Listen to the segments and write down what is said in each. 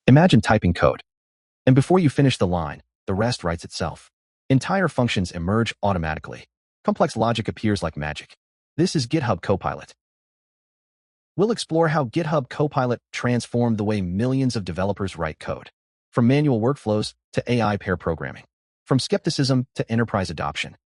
Imagine typing code, and before you finish the line, the rest writes itself. Entire functions emerge automatically. Complex logic appears like magic. This is GitHub Copilot. We'll explore how GitHub Copilot transformed the way millions of developers write code, from manual workflows to AI pair programming, from skepticism to enterprise adoption.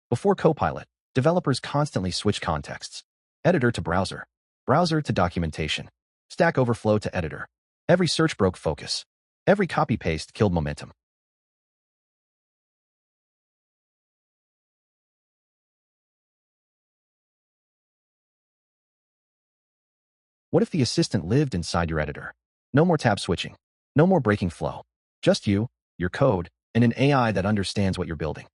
Before Copilot, developers constantly switch contexts. Editor to browser, browser to documentation, Stack Overflow to editor. Every search broke focus. Every copy-paste killed momentum. What if the assistant lived inside your editor? No more tab switching. No more breaking flow. Just you, your code, and an AI that understands what you're building.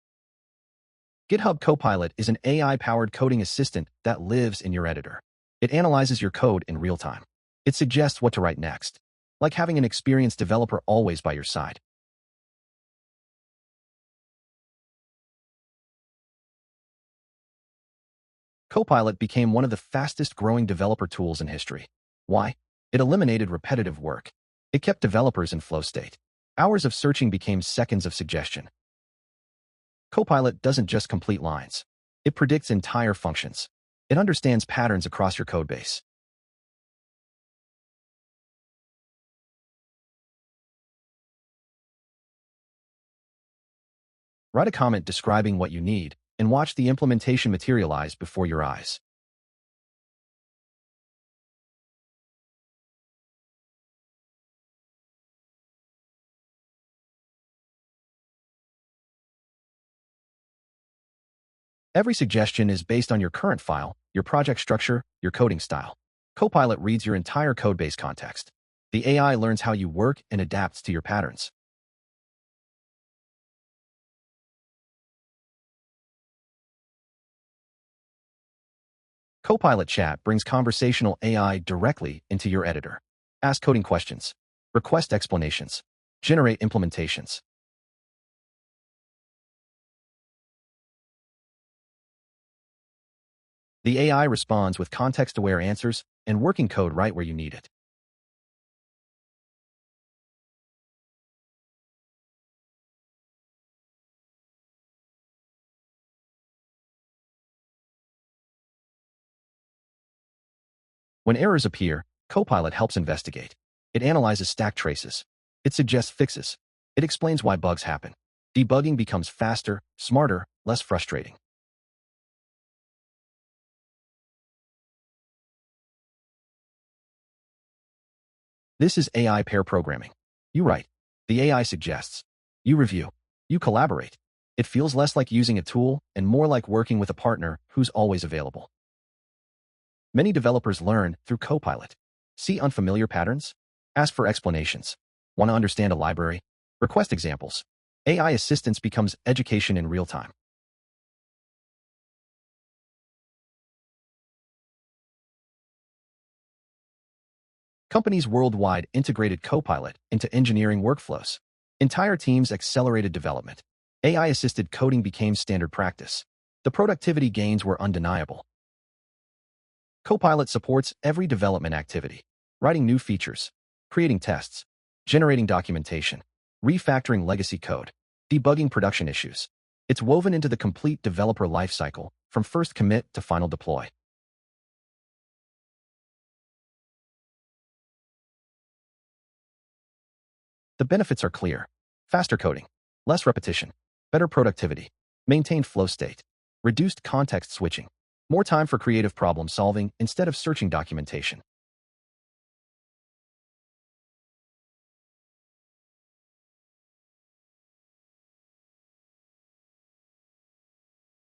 GitHub Copilot is an AI-powered coding assistant that lives in your editor. It analyzes your code in real time. It suggests what to write next, like having an experienced developer always by your side. Copilot became one of the fastest-growing developer tools in history. Why? It eliminated repetitive work. It kept developers in flow state. Hours of searching became seconds of suggestion. Copilot doesn't just complete lines. It predicts entire functions. It understands patterns across your codebase. Write a comment describing what you need, and watch the implementation materialize before your eyes. Every suggestion is based on your current file, your project structure, your coding style. Copilot reads your entire codebase context. The AI learns how you work and adapts to your patterns. Copilot Chat brings conversational AI directly into your editor. Ask coding questions. Request explanations. Generate implementations. The AI responds with context-aware answers and working code right where you need it. When errors appear, Copilot helps investigate. It analyzes stack traces. It suggests fixes. It explains why bugs happen. Debugging becomes faster, smarter, less frustrating. This is AI pair programming. You write. The AI suggests. You review. You collaborate. It feels less like using a tool and more like working with a partner who's always available. Many developers learn through Copilot. See unfamiliar patterns? Ask for explanations. Want to understand a library? Request examples. AI assistance becomes education in real time. Companies worldwide integrated Copilot into engineering workflows. Entire teams accelerated development. AI-assisted coding became standard practice. The productivity gains were undeniable. Copilot supports every development activity, writing new features, creating tests, generating documentation, refactoring legacy code, debugging production issues. It's woven into the complete developer lifecycle, from first commit to final deploy. The benefits are clear. Faster coding, less repetition, better productivity, maintained flow state, reduced context switching, more time for creative problem solving instead of searching documentation.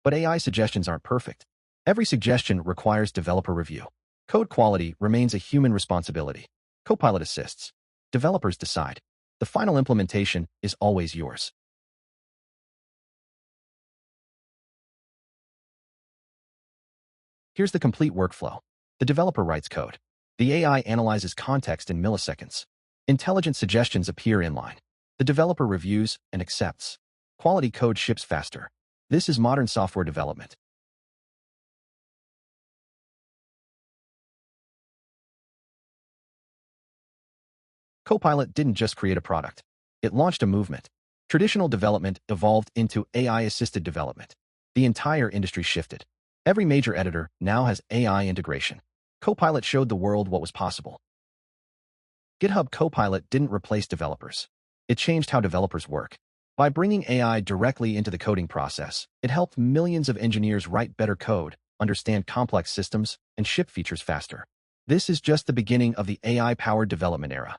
But AI suggestions aren't perfect. Every suggestion requires developer review. Code quality remains a human responsibility. Copilot assists. Developers decide. The final implementation is always yours. Here's the complete workflow. The developer writes code. The AI analyzes context in milliseconds. Intelligent suggestions appear inline. The developer reviews and accepts. Quality code ships faster. This is modern software development. Copilot didn't just create a product. It launched a movement. Traditional development evolved into AI-assisted development. The entire industry shifted. Every major editor now has AI integration. Copilot showed the world what was possible. GitHub Copilot didn't replace developers. It changed how developers work. By bringing AI directly into the coding process, it helped millions of engineers write better code, understand complex systems, and ship features faster. This is just the beginning of the AI-powered development era.